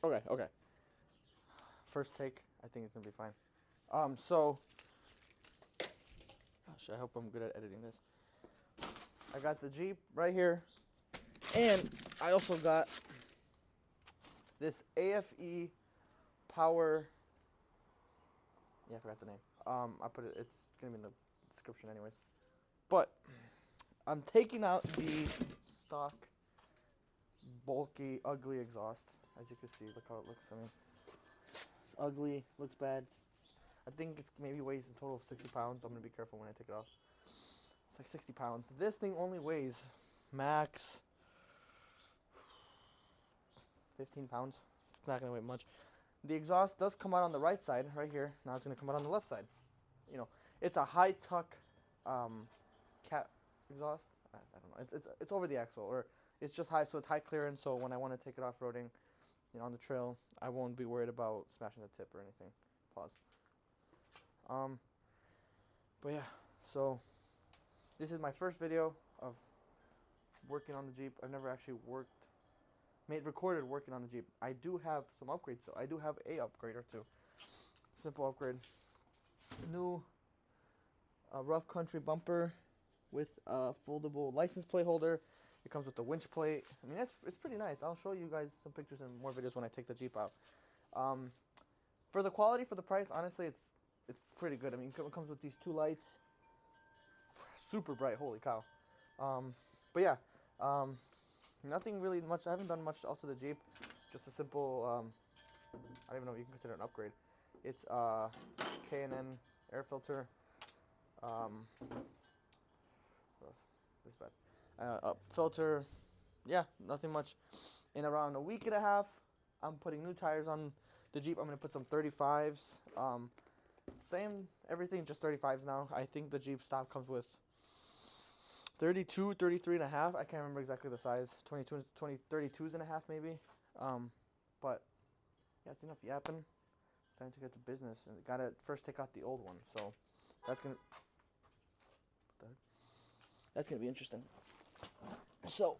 Okay. First take, I think it's gonna be fine. So, gosh, I hope I'm good at editing this. I got the Jeep right here, and I also got this aFe power. Yeah, I forgot the name. I put it. It's gonna be in the description, anyways. But I'm taking out the stock, bulky, ugly exhaust. As you can see, look how it looks. I mean, it's ugly, looks bad. I think it's maybe weighs a total of 60 pounds. I'm gonna be careful when I take it off. It's like 60 pounds. This thing only weighs max 15 pounds. It's not gonna weigh much. The exhaust does come out on the right side, right here. Now it's gonna come out on the left side. You know, it's a high tuck cat exhaust. I don't know. It's over the axle, or it's just high, so it's high clearance. So when I want to take it off roading, you know, on the trail, I won't be worried about smashing the tip or anything. Pause. But yeah, so this is my first video of working on the Jeep. I've never actually recorded working on the Jeep. I do have some upgrades though. I do have a upgrade or two. Simple upgrade. New rough country bumper with a foldable license plate holder. It comes with the winch plate. I mean, it's pretty nice. I'll show you guys some pictures and more videos when I take the Jeep out. For the quality, for the price, honestly, it's pretty good. I mean, it comes with these two lights. Super bright, holy cow. But yeah, nothing really much. I haven't done much else to the Jeep. Just a simple, I don't even know if you can consider it an upgrade. It's K&N air filter. What else? This bad. Filter. Yeah, nothing much. In around a week and a half, I'm putting new tires on the Jeep. I'm gonna put some 35s. Same everything, just 35s now. I think the Jeep stock comes with 32, 33 and a half. I can't remember exactly the size. 32s and a half maybe. But yeah, it's enough yapping. It's time to get to business, and gotta first take out the old one. So that's gonna be interesting. So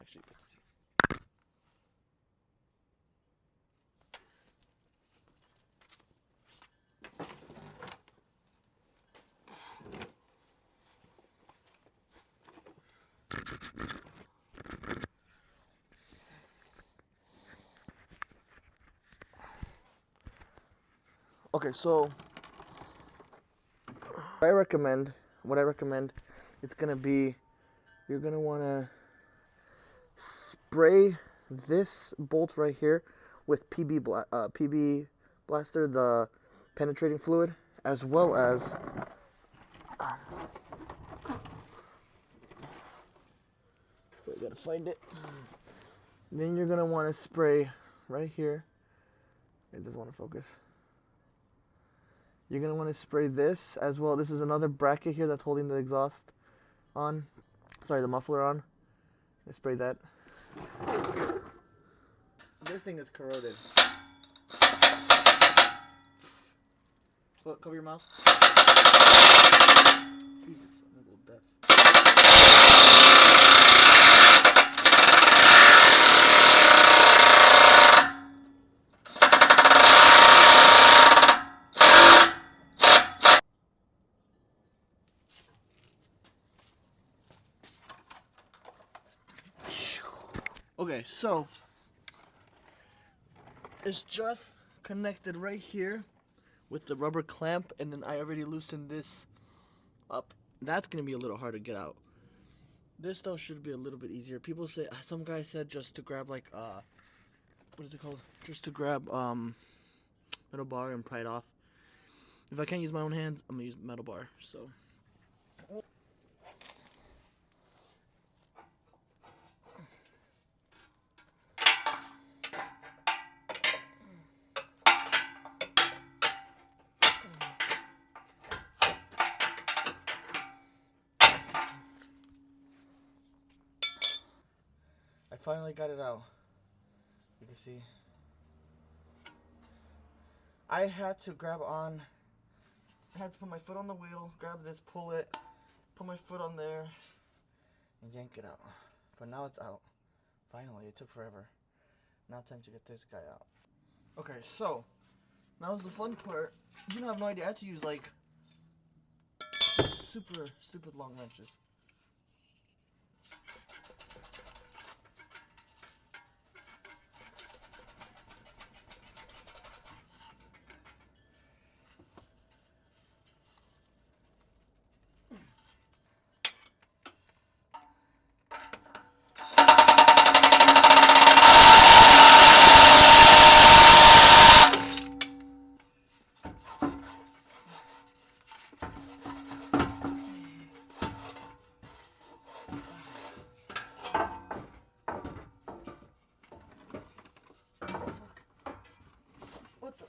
actually put this here. Okay, so what I recommend, it's gonna be, you're gonna wanna spray this bolt right here with PB Blaster, the penetrating fluid, as well as we gotta find it. Then you're gonna want to spray right here. It doesn't want to focus. You're going to want to spray this as well. This is another bracket here that's holding the exhaust on. Sorry, the muffler on. I spray that. This thing is corroded. Cover your mouth. Jesus, I'm a little deaf. Okay, so it's just connected right here with the rubber clamp, and then I already loosened this up. That's gonna be a little hard to get out. This though should be a little bit easier. People say, some guy said just to grab like what is it called? Just to grab metal bar and pry it off. If I can't use my own hands, I'm gonna use metal bar. So. I finally got it out. You can see. I had to grab on. I had to put my foot on the wheel, grab this, pull it, put my foot on there, and yank it out. But now it's out. Finally, it took forever. Now time to get this guy out. Okay, so now's the fun part. You have no idea. I had to use like super stupid long wrenches. What the?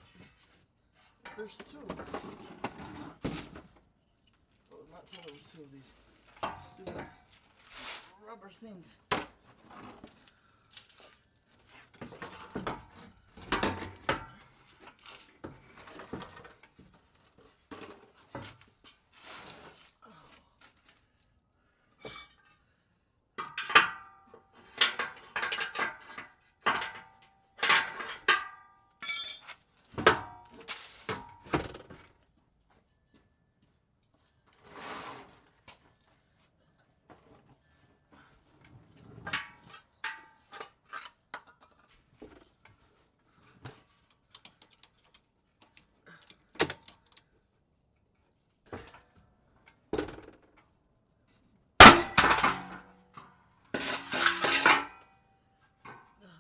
There's two. Well, not until there was two of these stupid rubber things.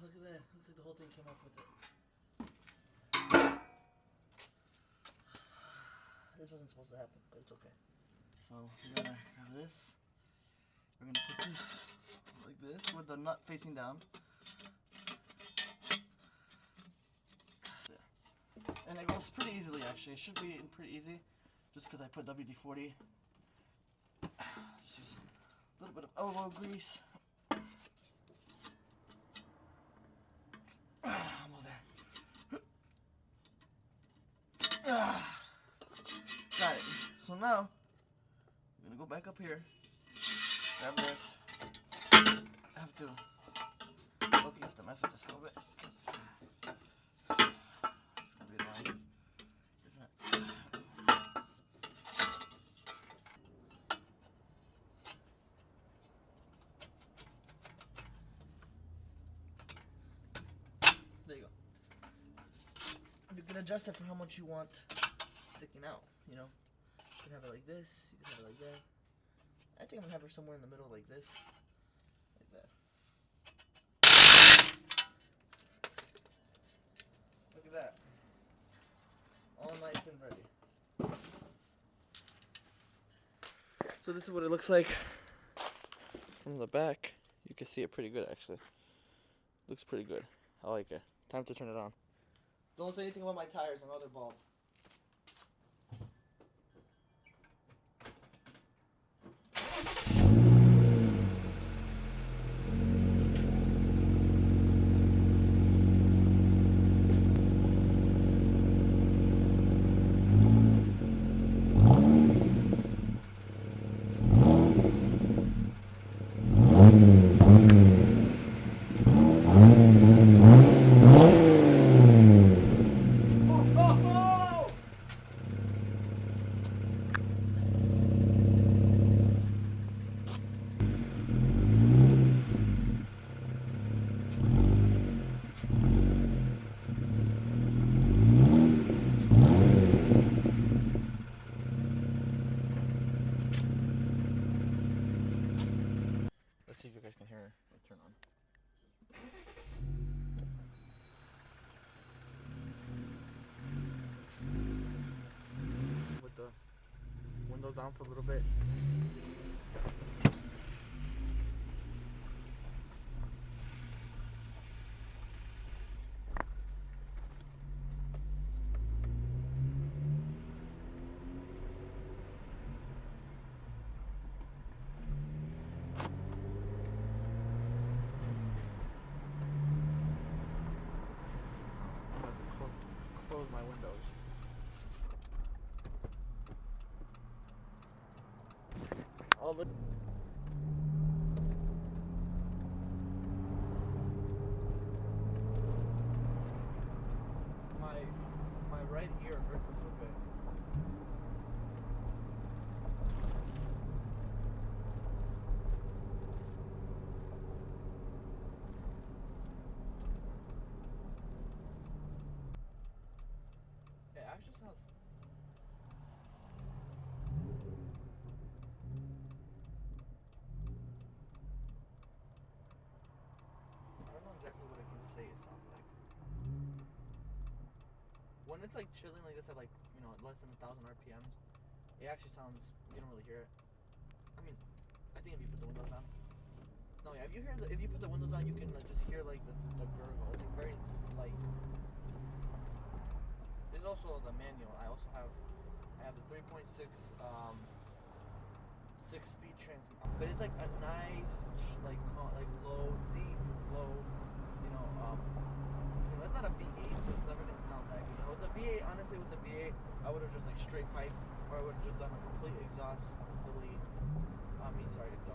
Look at that. Looks like the whole thing came off with it. This wasn't supposed to happen, but it's okay. So we're gonna have this. We're gonna put this like this with the nut facing down. There. And it goes pretty easily actually. It should be pretty easy just because I put WD-40. Just use a little bit of elbow grease. Almost there. Got it. So now, I'm gonna go back up here, grab this. I have to, okay, you have to mess with this a little bit. It's gonna be annoying, isn't it? There you go. You can adjust it for how much you want sticking out, you know. You can have it like this, you can have it like that. I think I'm gonna have her somewhere in the middle like this. Like that. Look at that. All nice and ready. So this is what it looks like from the back. You can see it pretty good actually. Looks pretty good. I like it. Time to turn it on. Don't say anything about my tires, another bulb. See if you guys can hear it turn on. With the windows down for a little bit. Close my windows. All the actually sounds. I don't know exactly what I can say it sounds like. When it's like chilling like this at like, you know, less than 1,000 RPMs, it actually sounds, you don't really hear it. I mean, I think if you put the windows down. No, yeah, if you put the windows down, you can just hear like the gurgle. It's like very light. There's also the manual. I have the 3.6 6-speed transmission, but it's like a nice like low, deep low. You know, it's not a V8, so it's never gonna sound that good. You know, with the V8, honestly, with the V8, I would have just like straight pipe, or I would have just done a complete exhaust delete. Exhaust